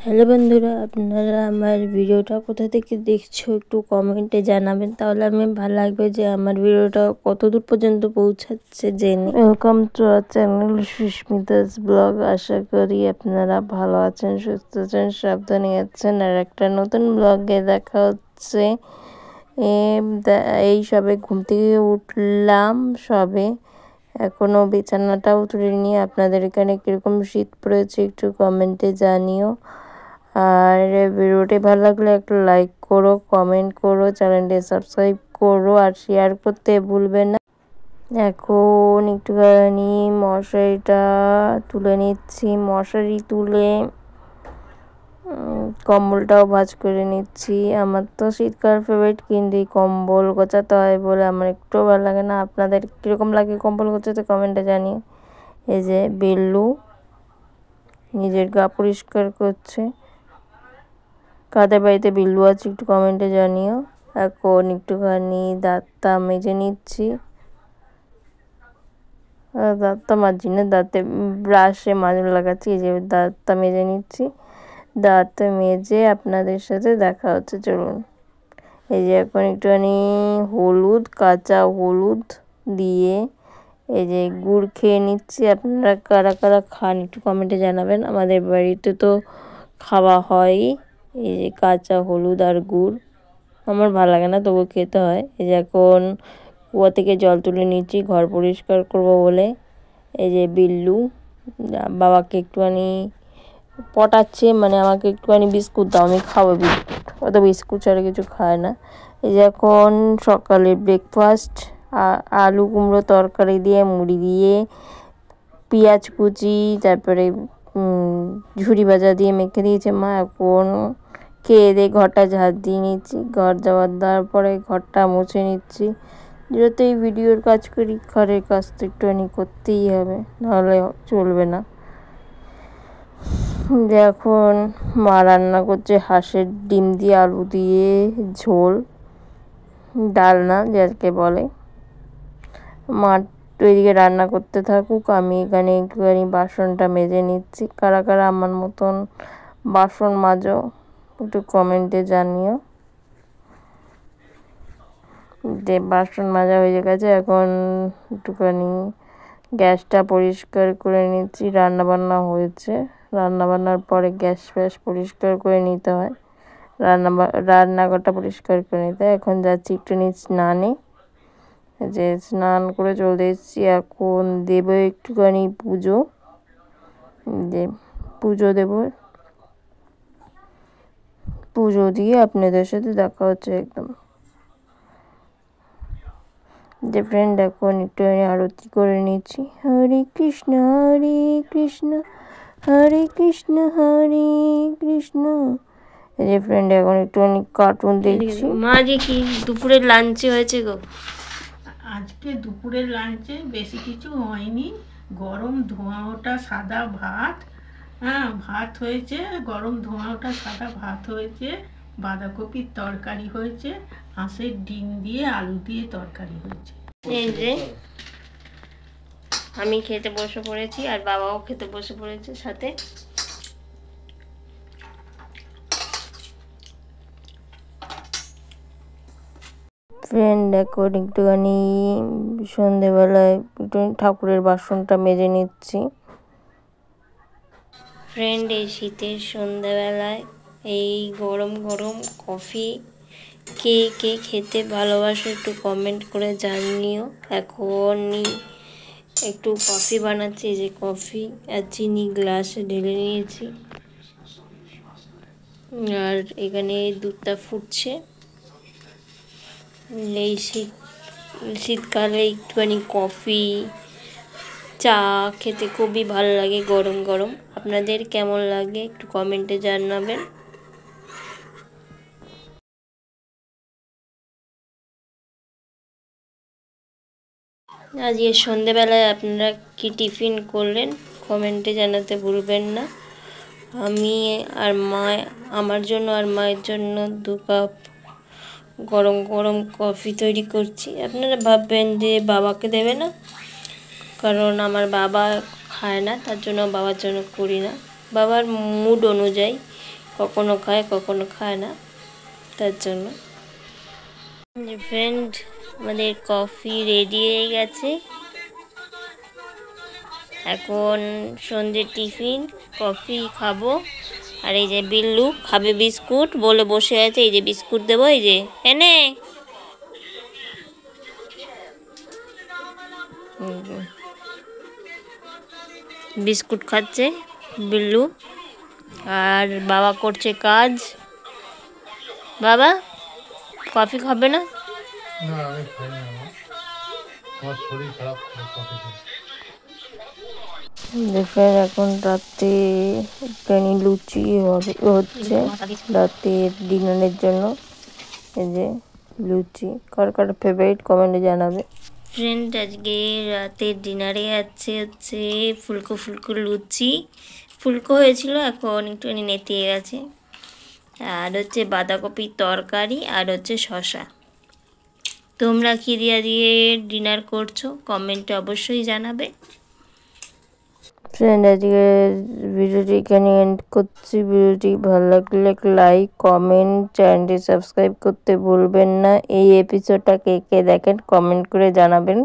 Hello বন্ধুরা, আপনারা আমার ভিডিওটা কোথা থেকে দেখছো একটু কমেন্টে জানাবেন, তাহলে আমি ভালো লাগবে যে আমার ভিডিওটা কত দূর পর্যন্ত পৌঁছাচ্ছে জেনে। Welcome to our channel Susmita's blog. আশা করি আপনারা ভালো আছেন, সুস্থ আছেন, সাবধানে আছেন। আর একটা নতুন ব্লগে দেখা হচ্ছে। এই সবে ঘুম থেকে উঠলাম, সবে এখনও বিছানাটাও তুলিনি। আপনাদের এখানে কীরকম শীত পড়েছে একটু কমেন্টে জানিও। আর ভিডিওটি ভালো লাগলে একটা লাইক করো, কমেন্ট করো, চ্যানেলটি সাবস্ক্রাইব করো আর শেয়ার করতে ভুলবেন না। এখন একটুখানি মশারিটা তুলে নিচ্ছি, মশারি তুলে কম্বলটাও ভাঁজ করে নিচ্ছি। আমার তো শীতকাল ফেভারিট, কিন্তু এই কম্বল গোছাতে হয় বলে আমার একটুও ভালো লাগে না। আপনাদের কীরকম লাগে কম্বল গোছাতে কমেন্টে জানিয়ে। এই যে বিল্লু নিজের গা পরিষ্কার করছে। কাদের বাড়িতে বিল্লু আছে একটু কমেন্টে জানিও। এখন একটুখানি দাঁতটা মেজে নিচ্ছি। দাঁতটা মাজছি না, দাঁতে ব্রাশে মাজা লাগাচ্ছি। এই যে দাঁতটা মেজে নিচ্ছি। দাঁতটা মেজে আপনাদের সাথে দেখা হচ্ছে, চলুন। এই যে এখন একটুখানি হলুদ, কাঁচা হলুদ দিয়ে এই যে গুড় খেয়ে নিচ্ছি। আপনারা কারা কারা খান একটু কমেন্টে জানাবেন। আমাদের বাড়িতে তো খাওয়া হয় এই যে কাঁচা হলুদ আর গুড়। আমার ভালো লাগে না, তবু খেতে হয়। এই যে এখন কুয়া থেকে জল তুলে নিচ্ছি ঘর পরিষ্কার করব বলে। এই যে বিল্লু বাবাকে একটুখানি পটাচ্ছে, মানে আমাকে একটুখানি বিস্কুট দাও, আমি খাবো বিস্কুট। ও তো বিস্কুট ছাড়া কিছু খায় না। এই যে এখন সকালে ব্রেকফাস্ট, আলু কুমড়ো তরকারি দিয়ে, মুড়ি দিয়ে, পেঁয়াজ কুচি, তারপরে ঝুরি ভাজা দিয়ে মেখে দিয়েছে মা। এখন খেয়ে দিয়ে ঘরটা ঝাড় দিয়ে নিচ্ছি। ঘর দেওয়ার পরে ঘরটা মুছে নিচ্ছি। যতই ভিডিওর কাজ করি, ঘরের কাজ তো একটুখানি করতেই হবে, নাহলে চলবে না। এখন মা রান্না করছে হাঁসের ডিম দিয়ে আলু দিয়ে ঝোল, ডালনা যাকে বলে। মা ওইদিকে রান্না করতে থাকুক, আমি এখানে একটুখানি বাসনটা মেজে নিচ্ছি। কারা কারা আমার মতন বাসন মাজো একটু কমেন্টে জানিও। যে বাসন মাজা হয়ে গেছে, এখন একটুখানি গ্যাসটা পরিষ্কার করে নিচ্ছি। রান্নাবান্না হয়েছে, রান্নাবান্নার পরে গ্যাস ফ্যাস পরিষ্কার করে নিতে হয়, রান্নাঘরটা পরিষ্কার করে নিতে হয়। এখন যাচ্ছি একটুখানি স্নানে, যে স্নান করে চলে এসেছি। এখন দেবো একটুখানি পুজো, যে পুজো দেব। পুজো দিয়ে আপনাদের সাথে দেখা হচ্ছে একদম। যে ফ্রেন্ড এখন একটুখানি আরতি করে নিচ্ছি। হরে কৃষ্ণ হরে কৃষ্ণ হরে কৃষ্ণ। যে ফ্রেন্ড এখন একটুখানি কার্টুন দেখছি। মা যে কি দুপুরের লাঞ্চে হয়েছে গো? আজকে দুপুরের লাঞ্চে বেশি কিছু হয়নি। গরম ধোঁয়া ওঠা সাদা ভাত, ভাত হয়েছে, গরম ধোঁয়া ওঠা সাদা ভাত হয়েছে, বাঁধাকপির তরকারি হয়েছে, হাঁসের ডিম দিয়ে আলু দিয়ে তরকারি হয়েছে। এই যে আমি খেতে বসে পড়েছি, আর বাবাও খেতে বসে পড়েছে সাথে। ফ্রেন্ড এখন একটুখানি সন্ধেবেলায় একটুখানি ঠাকুরের বাসনটা মেজে নিচ্ছি। ফ্রেন্ড এই শীতের সন্ধ্যাবেলায় এই গরম গরম কফি কে কে খেতে ভালোবাসো একটু কমেন্ট করে জানিও। এখনই একটু কফি বানাচ্ছি, যে কফি আর চিনি গ্লাসে ঢেলে নিয়েছি, আর এখানে দুধটা ফুটছে। এই শীতকালে একটুখানি কফি চা খেতে খুবই ভালো লাগে গরম গরম। আপনাদের কেমন লাগে একটু কমেন্টে জানাবেন। আজকে সন্ধেবেলায় আপনারা কি টিফিন করলেন কমেন্টে জানাতে ভুলবেন না। আমি আর মা, আমার জন্য আর মায়ের জন্য 2 কাপ গরম গরম কফি তৈরি করছি। আপনারা ভাববেন যে বাবাকে দেবে না, কারণ আমার বাবা খায় না, তার জন্য বাবার জন্য করি না। বাবার মুড অনুযায়ী কখনো খায় কখনো খায় না, তার জন্য। ফ্রেন্ড, আমাদের কফি রেডি হয়ে গেছে। এখন সন্ধ্যে টিফিন কফি খাবো। আর এই যে বিল্লু খাবে বিস্কুট বলে বসে আছে। এই যে বিস্কুট দেবো, এই যে এনে বিস্কুট খাচ্ছে বিল্লু। আর বাবা করছে কাজ। বাবা কফি খাবে না? আমি খাই না, আমার শরীর খারাপ, কফি খাই। দেখেন এখন রাতে এখানে লুচি হচ্ছে রাতের ডিনারের জন্য। এই যে লুচি, কার কার ফেভারিট কমেন্টে জানাবে। ফ্রেন্ড, আজকে রাতের ডিনারে হচ্ছে ফুলকো ফুলকো লুচি। ফুলকো হয়েছিল, এখন একটুখানি নেতিয়ে গেছে। আর হচ্ছে বাঁধাকপির তরকারি, আর হচ্ছে শসা। তোমরা কি দিয়ে ডিনার করছো কমেন্টে অবশ্যই জানাবে। ফ্রেন্ড, আজকের ভিডিওটি এখানে এন্ড করছি। ভিডিওটি ভালো লাগলে লাইক কমেন্ট চ্যানেলটি সাবস্ক্রাইব করতে ভুলবেন না। এই এপিসোডটা কে কে দেখেন কমেন্ট করে জানাবেন।